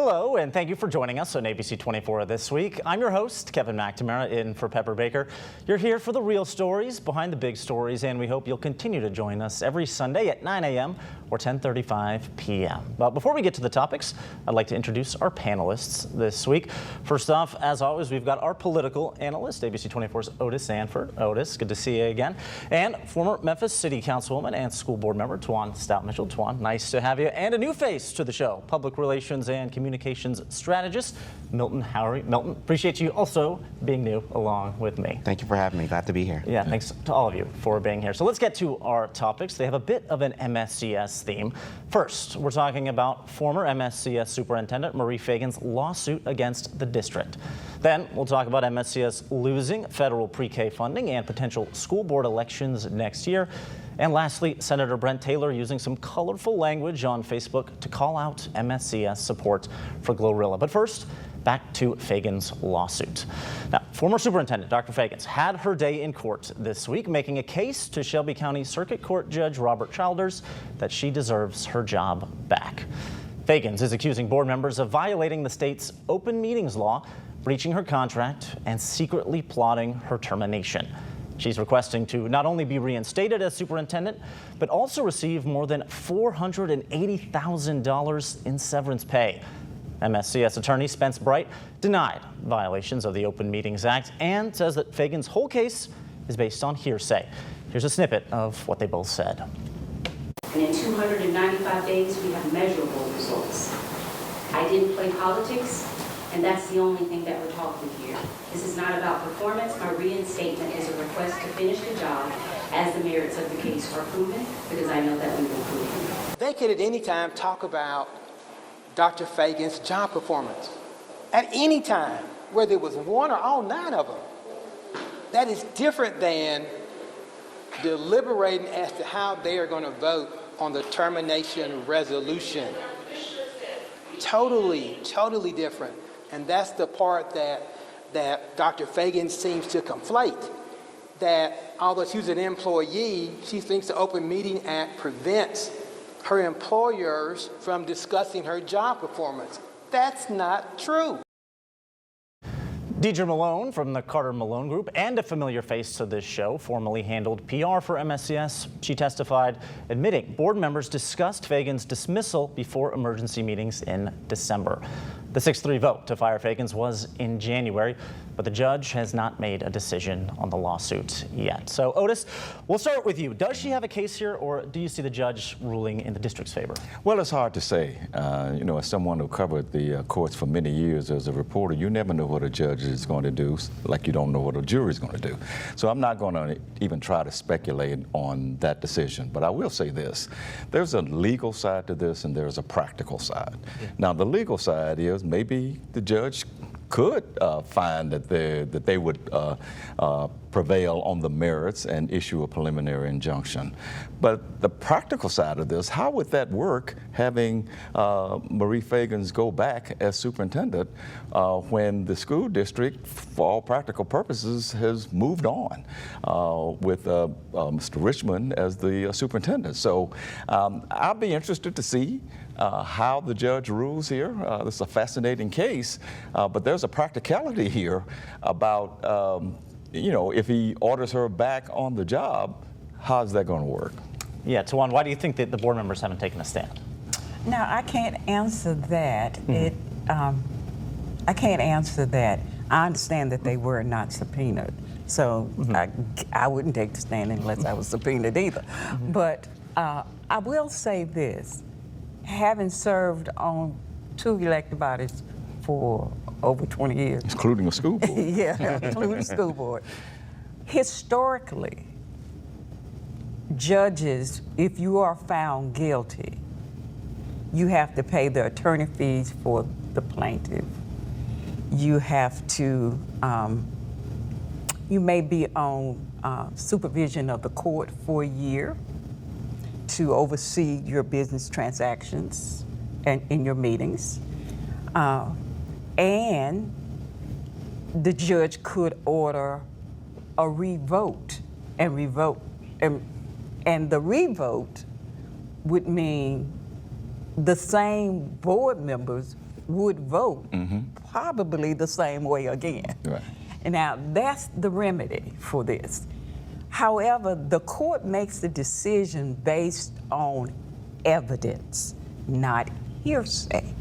Hello, and thank you for joining us on ABC24 This Week. I'm your host, Kevin McNamara, in for Pepper Baker. You're here for the real stories behind the big stories, and we hope you'll continue to join us every Sunday at 9 a.m. or 10:35 p.m. But before we get to the topics, I'd like to introduce our panelists this week. First off, as always, we've got our political analyst, ABC24's Otis Sanford. Otis, good to see you again. And former Memphis City Councilwoman and school board member, Twan Stout-Mitchell. Twan, nice to have you. And a new face to the show, public relations and communications strategist, Milton Howery. Milton, appreciate you also being new along with me. Thank you for having me. Glad to be here. Yeah, thanks to all of you for being here. So let's get to our topics. They have a bit of an MSCS theme. First, we're talking about former MSCS Superintendent Marie Feagins' lawsuit against the district. Then we'll talk about MSCS losing federal pre-K funding and potential school board elections next year. And lastly, Senator Brent Taylor using some colorful language on Facebook to call out MSCS support for Glorilla. But first, back to Feagins' lawsuit. Now, former Superintendent Dr. Feagins had her day in court this week, making a case to Shelby County Circuit Court Judge Robert Childers that she deserves her job back. Feagins is accusing board members of violating the state's open meetings law, breaching her contract, and secretly plotting her termination. She's requesting to not only be reinstated as superintendent, but also receive more than $480,000 in severance pay. MSCS attorney Spence Bright denied violations of the Open Meetings Act and says that Feagins' whole case is based on hearsay. Here's a snippet of what they both said. And in 295 days, we have measurable results. I didn't play politics, and that's the only thing that we're talking here. This is not about performance. My reinstatement is a request to finish the job as the merits of the case are proven, because I know that we will prove them. They could at any time talk about Dr. Feagins' job performance. At any time, whether it was one or all 9 of them. That is different than deliberating as to how they are going to vote on the termination resolution. Totally different. And that's the part that Dr. Feagins seems to conflate. That although she's an employee, she thinks the Open Meeting Act prevents her employers from discussing her job performance. That's not true. Deidre Malone from the Carter Malone Group and a familiar face to this show formerly handled PR for MSCS. She testified admitting board members discussed Feagins' dismissal before emergency meetings in December. The 6-3 vote to fire Feagins was in January, but the judge has not made a decision on the lawsuit yet. So, Otis, we'll start with you. Does she have a case here, or do you see the judge ruling in the district's favor? Well, it's hard to say. As someone who covered the courts for many years as a reporter, you never know what a judge is going to do, like you don't know what a jury is going to do. So I'm not going to even try to speculate on that decision. But I will say this. There's a legal side to this, and there's a practical side. Yeah. Now, the legal side is maybe the judge could find that they would prevail on the merits and issue a preliminary injunction. But the practical side of this, how would that work, having Marie Feagins go back as superintendent when the school district, for all practical purposes, has moved on with Mr. Richmond as the superintendent? So I'll be interested to see how the judge rules here. This is a fascinating case, but there's a practicality here about, if he orders her back on the job, how's that going to work? Yeah, Tawan, why do you think that the board members haven't taken a stand? Now, I can't answer that. I can't answer that. I understand that they were not subpoenaed, so I wouldn't take the stand unless I was subpoenaed either. But I will say this. Having served on 2 elected bodies for over 20 years. Including a school board. Yeah, including a school board. Historically, judges, if you are found guilty, you have to pay the attorney fees for the plaintiff. You have to, you may be on supervision of the court for a year to oversee your business transactions and in your meetings. And the judge could order a revote and the revote would mean the same board members would vote probably the same way again. Right. And now that's the remedy for this. However, the court makes the decision based on evidence, not hearsay.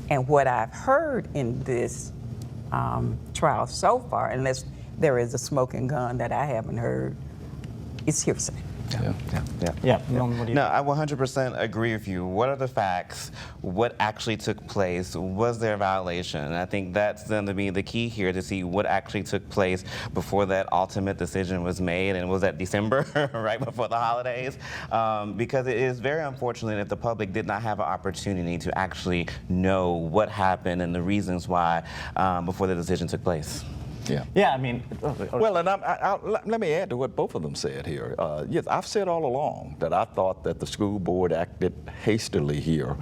And what I've heard in this trial so far, unless there is a smoking gun that I haven't heard, is hearsay. Yeah. Milton, what do you No, I 100% agree with you. What are the facts? What actually took place? Was there a violation? And I think that's going to be the key here, to see what actually took place before that ultimate decision was made. And was that December, right before the holidays? Because it is very unfortunate if the public did not have an opportunity to actually know what happened and the reasons why before the decision took place. Yeah. Yeah, I mean, Well, and let me add to what both of them said here. Yes, I've said all along that I thought that the school board acted hastily here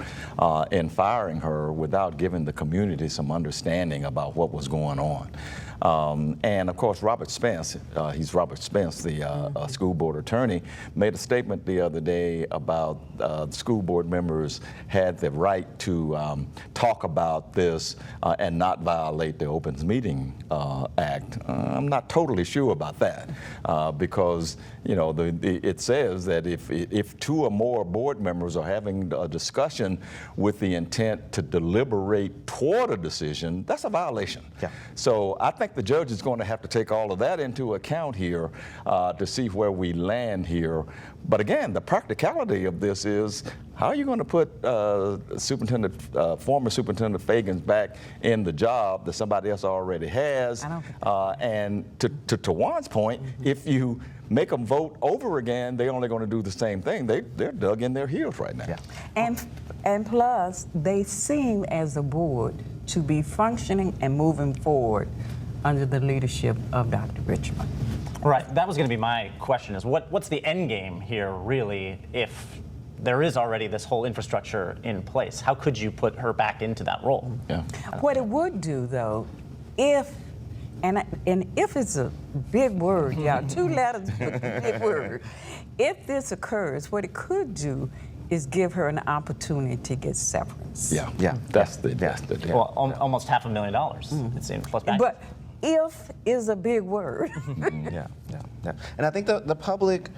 in firing her without giving the community some understanding about what was going on. And of course, Robert Spence, he's Robert Spence, the school board attorney, made a statement the other day about school board members had the right to talk about this and not violate the Open Meeting Act. I'm not totally sure about that because, you know, it says that if two or more board members are having a discussion with the intent to deliberate toward a decision, that's a violation. Yeah. So I think the judge is going to have to take all of that into account here to see where we land here. But again, the practicality of this is, how are you going to put former Superintendent Feagins back in the job that somebody else already has? I don't think And to Juan's point, if you make them vote over again, they're only going to do the same thing. They're dug in their heels right now. Yeah. And plus, they seem as a board to be functioning and moving forward under the leadership of Dr. Richmond. right, that was going to be my question, is what's the end game here, really, if there is already this whole infrastructure in place? How could you put her back into that role? Yeah. What it would do, though, if, and if is a big word, y'all, 2 letters, but a big word. If this occurs, what it could do is give her an opportunity to get severance. Yeah. That's the deal. Well, almost $500,000, it seems, plus back. But if is a big word. Yeah. And I think the public,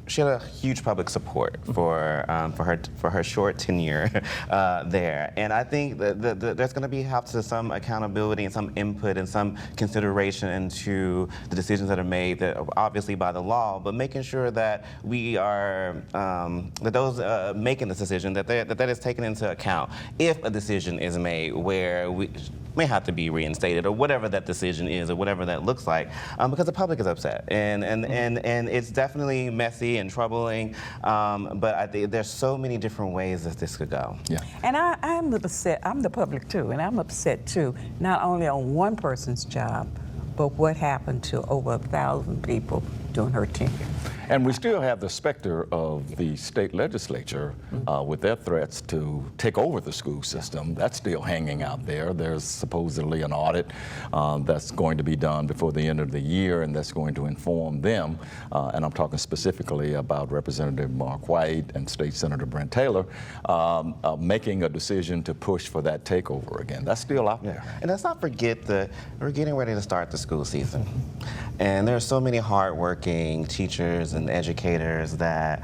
she had a huge public support for her short tenure there, and I think that there's going to have to some accountability and some input and some consideration into the decisions that are made, that obviously by the law, but making sure that we are that those making this decision, that is taken into account if a decision is made where we may have to be reinstated, or whatever that decision is, or whatever that looks like, because the public is upset, and it's definitely messy and troubling, but I think there's so many different ways that this could go. Yeah. And I'm upset, I'm the public too, and I'm upset too, not only on one person's job, but what happened to over 1,000 people during her tenure. And we still have the specter of the state legislature with their threats to take over the school system. That's still hanging out there. There's supposedly an audit that's going to be done before the end of the year, and that's going to inform them. And I'm talking specifically about Representative Mark White and State Senator Brent Taylor making a decision to push for that takeover again. That's still out there. And let's not forget that we're getting ready to start the school season. And there are so many hardworking teachers and educators that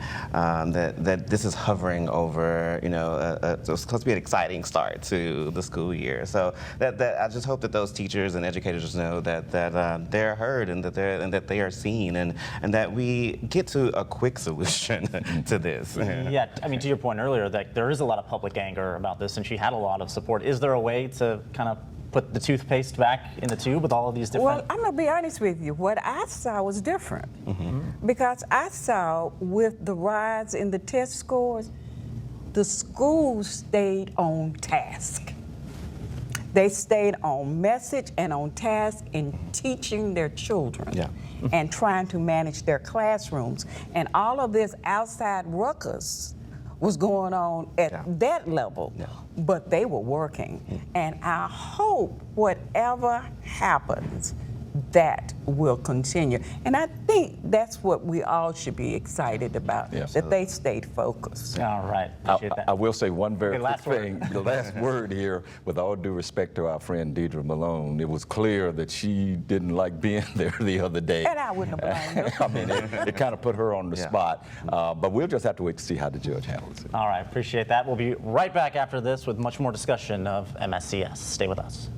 this is hovering over. You know, it's supposed to be an exciting start to the school year. So that I just hope that those teachers and educators know that they're heard, and that they are seen, and that we get to a quick solution to this. Yeah, I mean, to your point earlier, that there is a lot of public anger about this, and she had a lot of support. Is there a way to kind of put the toothpaste back in the tube with all of these different... Well, I'm going to be honest with you. What I saw was different. Because I saw with the rise in the test scores, the schools stayed on task. They stayed on message and on task in teaching their children and trying to manage their classrooms. And all of this outside ruckus was going on at that level, but they were working. And I hope whatever happens, that will continue. And I think that's what we all should be excited about, Yeah. that they stayed focused. All right, appreciate that. I will say one very Okay, quick last word. thing. The last word here, with all due respect to our friend Deidre Malone, it was clear that she didn't like being there the other day. And I wouldn't have blamed her. I mean, it kind of put her on the Yeah. spot. But we'll just have to wait to see how the judge handles it. All right, appreciate that. We'll be right back after this with much more discussion of MSCS. Stay with us.